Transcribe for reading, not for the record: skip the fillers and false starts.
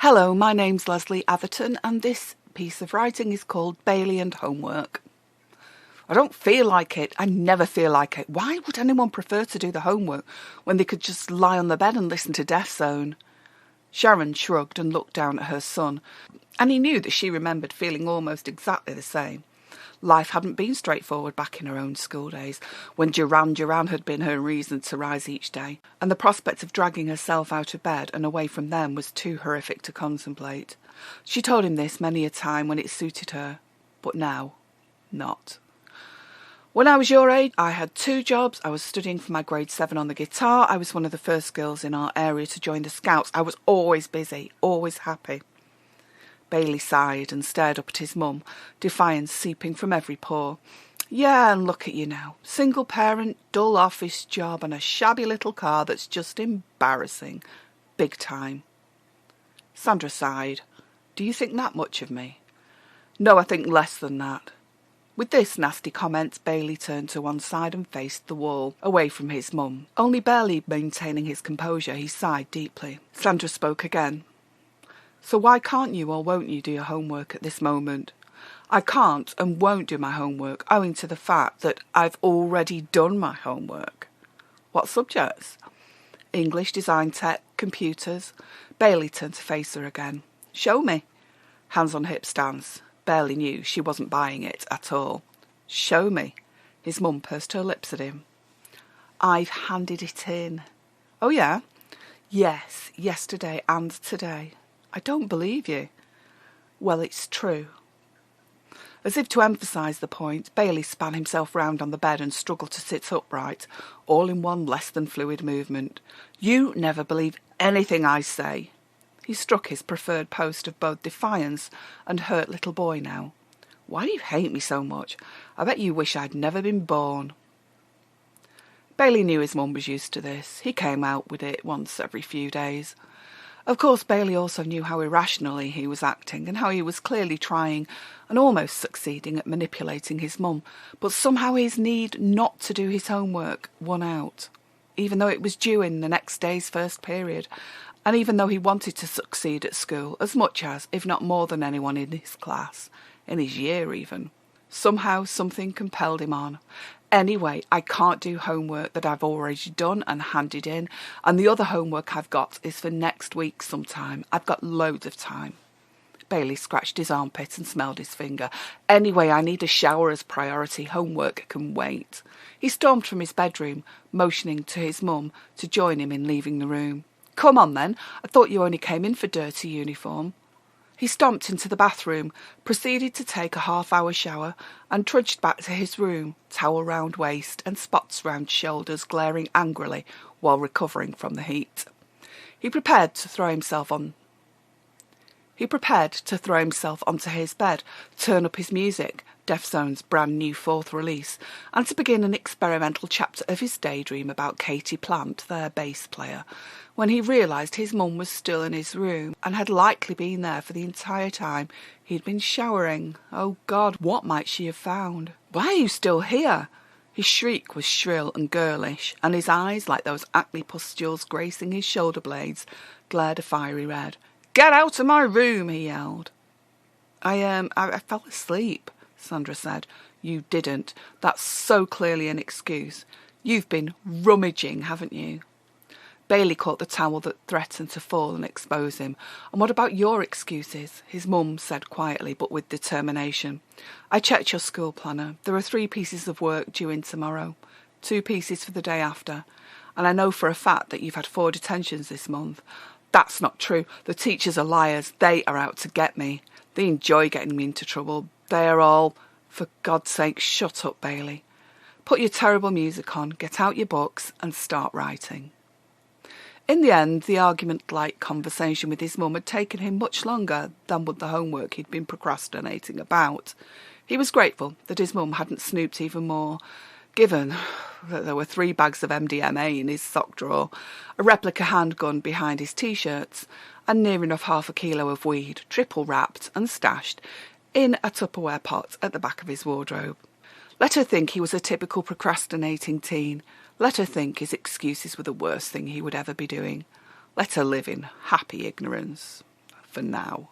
Hello, my name's Lesley Atherton and this piece of writing is called Bailey and Homework. I don't feel like it. I never feel like it. Why would anyone prefer to do the homework when they could just lie on the bed and listen to Death Zone? Sharon shrugged and looked down at her son, and he knew that she remembered feeling almost exactly the same. Life hadn't been straightforward back in her own school days, when Duran had been her reason to rise each day, and the prospect of dragging herself out of bed and away from them was too horrific to contemplate. She told him this many a time when it suited her, but now, not. When I was your age, I had 2 jobs. I was studying for my grade 7 on the guitar. I was one of the first girls in our area to join the Scouts. I was always busy, always happy. Bailey sighed and stared up at his mum, defiance seeping from every pore. Yeah, and look at you now. Single parent, dull office job and a shabby little car that's just embarrassing. Big time. Sandra sighed. Do you think that much of me? No, I think less than that. With this nasty comment, Bailey turned to one side and faced the wall, away from his mum. Only barely maintaining his composure, he sighed deeply. Sandra spoke again. So why can't you or won't you do your homework at this moment? I can't and won't do my homework owing to the fact that I've already done my homework. What subjects? English, design, tech, computers. Bailey turned to face her again. Show me. Hands on hip stance. Bailey knew she wasn't buying it at all. Show me. His mum pursed her lips at him. I've handed it in. Oh yeah? Yes, yesterday and today. I don't believe you. Well, it's true. As if to emphasise the point, Bailey span himself round on the bed and struggled to sit upright, all in one less than fluid movement. You never believe anything I say. He struck his preferred post of both defiance and hurt little boy now. Why do you hate me so much? I bet you wish I'd never been born. Bailey knew his mum was used to this. He came out with it once every few days. Of course, Bailey also knew how irrationally he was acting and how he was clearly trying and almost succeeding at manipulating his mum, but somehow his need not to do his homework won out, even though it was due in the next day's first period, and even though he wanted to succeed at school as much as, if not more than anyone in his class, in his year even. Somehow something compelled him on. Anyway, I can't do homework that I've already done and handed in, and the other homework I've got is for next week sometime. I've got loads of time. Bailey scratched his armpit and smelled his finger. Anyway, I need a shower as priority. Homework can wait. He stormed from his bedroom, motioning to his mum to join him in leaving the room. Come on then, I thought you only came in for dirty uniform. He stomped into the bathroom, proceeded to take a half-hour shower, and trudged back to his room, towel round waist and spots round shoulders glaring angrily while recovering from the heat. He prepared to throw himself onto his bed, turn up his music, Def Zone's brand new 4th release, and to begin an experimental chapter of his daydream about Katie Plant, their bass player, when he realised his mum was still in his room and had likely been there for the entire time he'd been showering. Oh God, what might she have found? Why are you still here? His shriek was shrill and girlish, and his eyes, like those acne pustules gracing his shoulder blades, glared a fiery red. Get out of my room, he yelled. I fell asleep, Sandra said. You didn't. That's so clearly an excuse. You've been rummaging, haven't you? Bailey caught the towel that threatened to fall and expose him. And what about your excuses? His mum said quietly, but with determination. I checked your school planner. There are 3 pieces of work due in tomorrow, 2 pieces for the day after. And I know for a fact that you've had 4 detentions this month. That's not true. The teachers are liars. They are out to get me. They enjoy getting me into trouble. They are all... For God's sake, shut up, Bailey. Put your terrible music on, get out your books and start writing. In the end, the argument-like conversation with his mum had taken him much longer than would the homework he'd been procrastinating about. He was grateful that his mum hadn't snooped even more, given that there were 3 bags of MDMA in his sock drawer, a replica handgun behind his T-shirts, and near enough half a kilo of weed, triple-wrapped and stashed in a Tupperware pot at the back of his wardrobe. Let her think he was a typical procrastinating teen. Let her think his excuses were the worst thing he would ever be doing. Let her live in happy ignorance. for now.